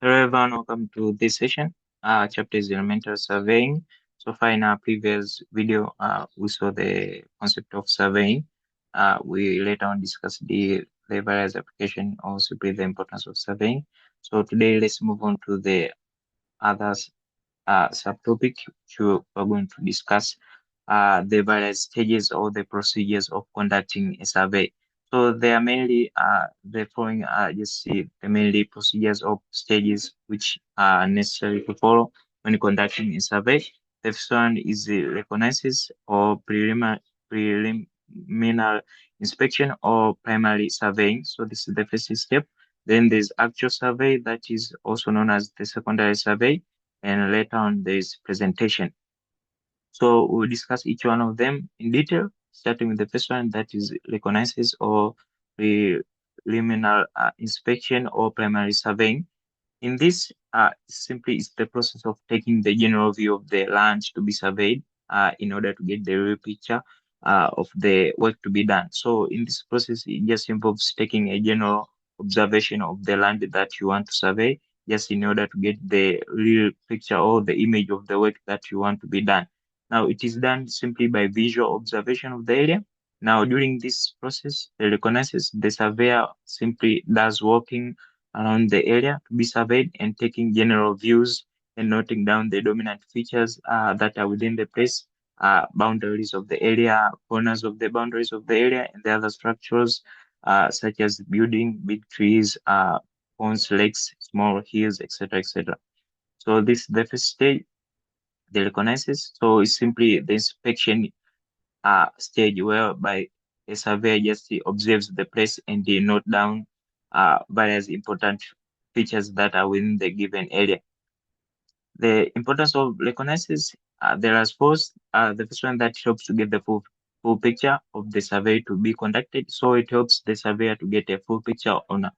Hello everyone, welcome to this session. Chapter is environmental surveying. So far in our previous video, we saw the concept of surveying. We later on discussed the various application, or simply the importance of surveying. So today let's move on to the other subtopic, which we're going to discuss the various stages or the procedures of conducting a survey. So they are mainly the following just see the mainly procedures or stages which are necessary to follow when conducting a survey. The first one is the reconnaissance or preliminary inspection or primary surveying. So this is the first step. Then there's actual survey, that is also known as the secondary survey, and later on there's presentation. So we'll discuss each one of them in detail, starting with the first one, that is reconnaissance or preliminary inspection or primary surveying. In this, simply is the process of taking the general view of the land to be surveyed in order to get the real picture of the work to be done. So in this process, it just involves taking a general observation of the land that you want to survey, just in order to get the real picture or the image of the work that you want to be done. Now, it is done simply by visual observation of the area. Now, during this process, the reconnaissance, the surveyor simply does walking around the area to be surveyed and taking general views and noting down the dominant features that are within the place, boundaries of the area, corners of the boundaries of the area, and the other structures such as building, big trees, ponds, lakes, small hills, etc., etc. So this is the first stage, the reconnaissance. So it's simply the inspection stage whereby a surveyor just observes the place and they note down various important features that are within the given area. The importance of reconnaissance, there are four. The first one, that helps to get the full picture of the survey to be conducted. So it helps the surveyor to get a full picture on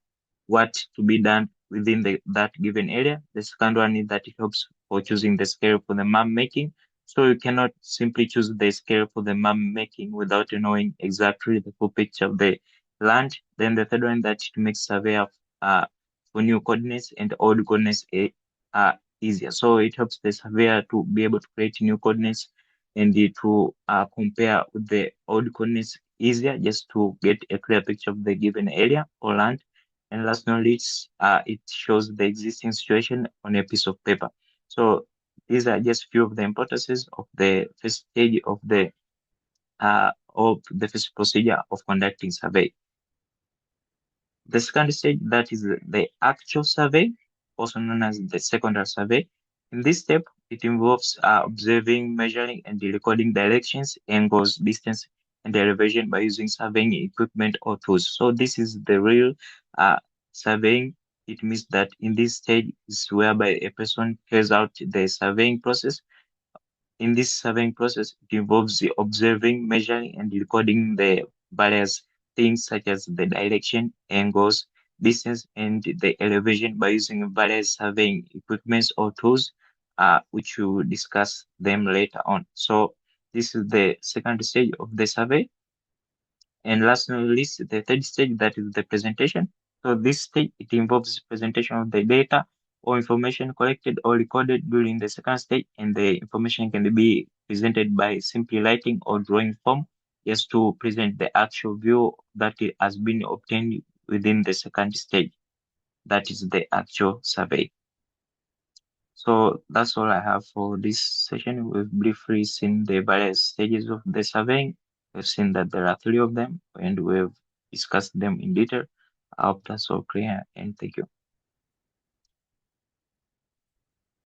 what to be done within that given area. The second one is that it helps for choosing the scale for the map making. So you cannot simply choose the scale for the map making without knowing exactly the full picture of the land. Then the third one, that it makes surveyor for new coordinates and old coordinates easier. So it helps the surveyor to be able to create new coordinates and to compare with the old coordinates easier, just to get a clear picture of the given area or land. And last but not least, it shows the existing situation on a piece of paper. So these are just few of the importances of the first stage of the first procedure of conducting survey. The second stage, that is the actual survey, also known as the secondary survey. In this step, it involves observing, measuring, and recording directions, angles, distance, and elevation by using surveying equipment or tools. So this is the real uh, surveying. It means that in this stage is whereby a person carries out the surveying process. In this surveying process, it involves the observing, measuring, and recording the various things such as the direction, angles, distance, and the elevation by using various surveying equipments or tools, which we will discuss them later on. So this is the second stage of the survey. And last but not least, the third stage, that is the presentation. So this stage, it involves presentation of the data or information collected or recorded during the second stage, and the information can be presented by simply writing or drawing form, just to present the actual view that has been obtained within the second stage, that is the actual survey. So that's all I have for this session. We've briefly seen the various stages of the surveying. We've seen that there are three of them, and we've discussed them in detail. I hope that's all clear, and thank you.